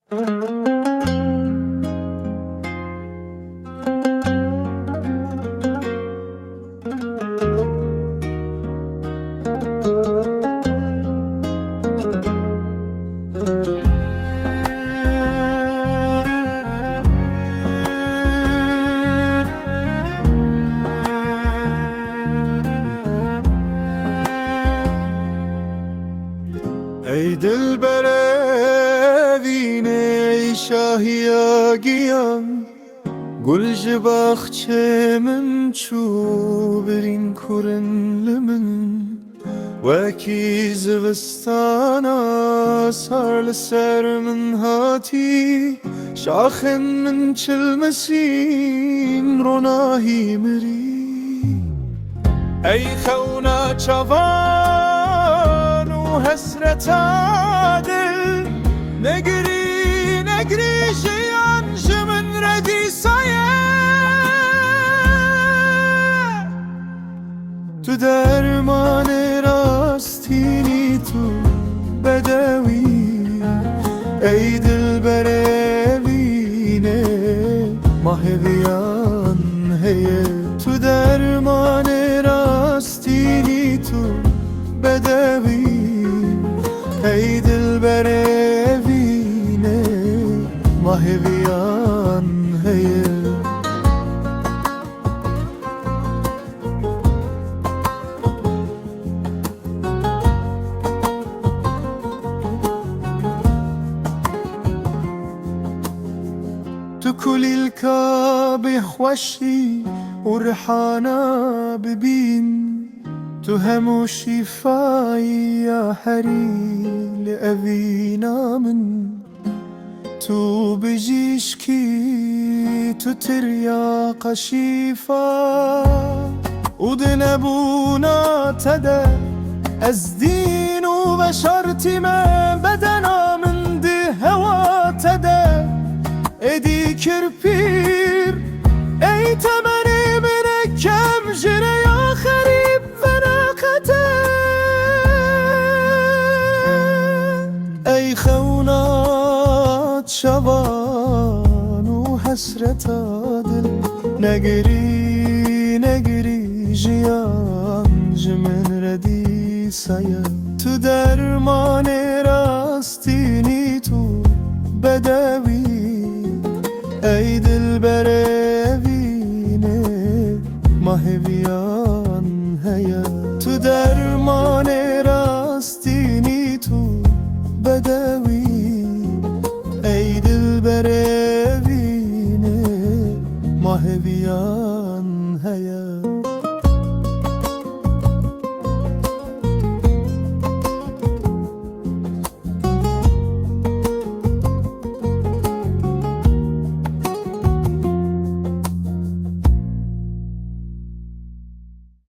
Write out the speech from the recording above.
ای دلبر وینه شاهیا گیان گل جباخچه من چو برین کرنل من وکی زوستانا سار لسر من هاتی شاخن من چلمسین روناهی مری ای خونا چوان و حسرت دل نگری نگری جیان جمن ردی سایه تو درمان راستینی تو بدوی ای دلبر وینه ماهویان هیه تو درمان راستینی تو بدوی ای دلبر وینه ماهویان هیه تو كل الكعبة خوشي ورحانا ببين تو همو شفاي يا حري لأبينا من تو بجيشكي تو ترياق شفا ودنبونا تدا أزدين وبشرتي ما بدنا من دي هوا تدا ادی کرپیر ای تمنی من کم جره یا خریب فناقته ای خونات شوان و حسرت دل نگری نگری جیان جمن ردی سایا تو درمان راستینی تو بدوی ای دلبر وینه ماهویان هیا تو درمان راستینی تو بدوی ای دلبر وینه ماهویان هیا